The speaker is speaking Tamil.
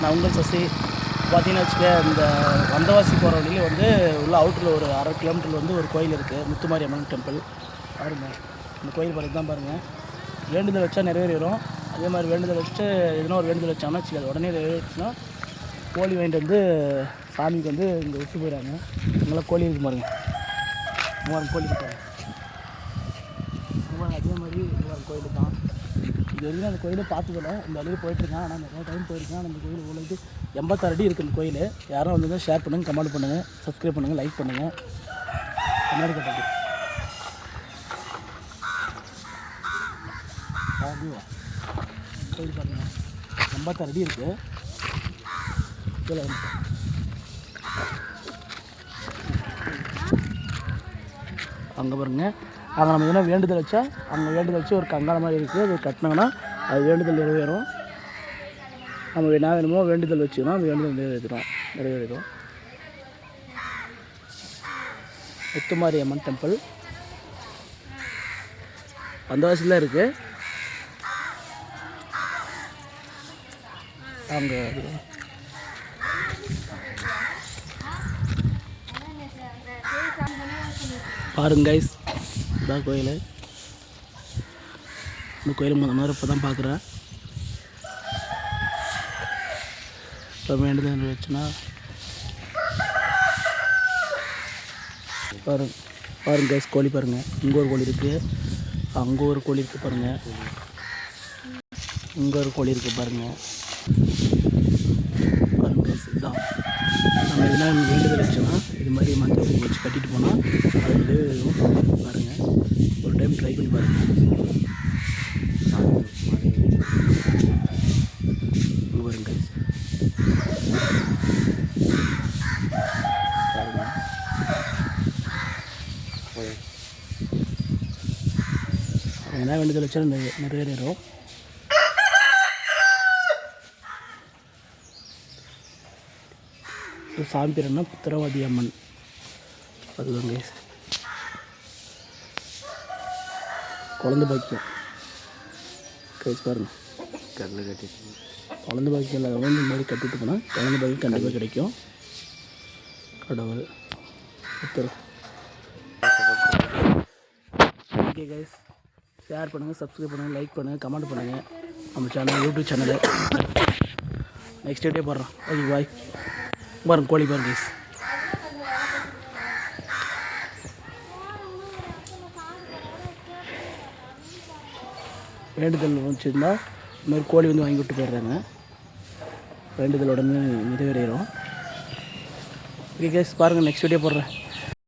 நான் உங்கள் சசி. பார்த்தீங்கன்னா வச்சுக்க, இந்த வந்தவாசி போகிற வழியில் வந்து உள்ள அவுட்டரில் ஒரு 1/2 கிலோமீட்டரில் வந்து ஒரு கோயில் இருக்குது, முத்துமாரி அம்மன் டெம்பிள். பாருங்கள், இந்த கோயில் பார்த்து தான் பாருங்கள். வேண்டுதல் வச்சா நிறைவேறும். அதே மாதிரி வேண்டுதல் வச்சுட்டு எதுனா ஒரு வேண்டுதல் வச்சாங்கன்னா வச்சுக்க, அது உடனே நிறைவேறுச்சுன்னா கோழி வாங்கிட்டு வந்து சாமிக்கு வந்து இங்கே விட்டு போயிடறாங்க. இங்கெல்லாம் கோழி இருக்கு பாருங்கள், கோழி இருக்காங்க. அதே மாதிரி கோயில் தான். இது வரைக்கும் அந்த கோயிலை பார்த்ததில்ல, இந்த வழியில் போயிட்டுருக்கேன். ஆனால் நிறைய டைம் போயிருக்கேன். அந்த கோயில் உள்ளது 86 அடி இருக்குது. இந்த கோயில் யாரும் வந்து ஷேர் பண்ணுங்கள், கமெண்ட் பண்ணுங்கள், சப்ஸ்கிரைப் பண்ணுங்கள், லைக் பண்ணுங்கள். முன்னாடி கட்டது கோயில் பாருங்கள், 86 அடி இருக்குது. கீழே வந்து அங்கே பாருங்கள், அங்கே நம்ம எதுனா வேண்டுதல் வச்சா, அங்கே வேண்டுதல் வச்சு ஒரு கங்காள மாதிரி இருக்குது, அது கட்டினாங்கன்னா அது வேண்டுதல் நிறைவேறும். நம்ம என்ன வேணுமோ வேண்டுதல் வச்சுக்கணும், அந்த வேண்டுதல் நிறைவேறும். முத்துமாரி அம்மன் டெம்பிள் வந்தவாசியில் இருக்குது. அங்கே பாருங்க கைஸ், இதான் கோயில். இந்த கோயில் முதல்ல இப்போ தான் பார்க்குறேன். இப்போ வேண்டுதல் வச்சுன்னா பாருங்க கைஸ், கோழி பாருங்கள். இங்கே ஒரு கோழி இருக்குது, அங்கே ஒரு கோழி இருக்குது பாருங்கள், இங்கே ஒரு கோழி இருக்குது பாருங்கள். பாருங்க கைஸ், இதுதான் நம்ம எதுனா வேண்டுதல் வச்சோன்னா இது மாதிரி மஞ்சள் பூ வச்சு கட்டிட்டு போனால் அது வந்து பாருங்கள். ஒரு டைம் ட்ரை பண்ணி பாருங்கள். பாருங்க என்ன வேண்டுதல் வச்சா நிறைவேறும். சாமி பேர் என்ன, புத்திரவாதி அம்மன். அதுதாங்க குழந்தை பாக்கியம். கைஸ் பாருங்க, கண்ணு கட்டி குழந்தை பாக்கியம் இல்லாதவங்க இந்த மாதிரி கட்டிட்டு போனால் குழந்தை பாக்கியம் கண்டிப்பாக கிடைக்கும். கடவுள் புத்திரம். ஓகே கைஸ், ஷேர் பண்ணுங்கள், சப்ஸ்கிரைப் பண்ணுங்கள், லைக் பண்ணுங்கள், கமெண்ட் பண்ணுங்கள். நம்ம channel YouTube channel next day போடுறோம். Okay bye. பாருங்க கோழி பாருங்க கைஸ். வேண்டுதல் வச்சுருந்தா இந்த மாதிரி கோழி வந்து வாங்கி விட்டு போயிடுறாங்க. வேண்டுதல் உடனே நிறைவேறும். ஓகே கைஸ், பாருங்கள், நெக்ஸ்ட் வீடியோ போடுறேன்.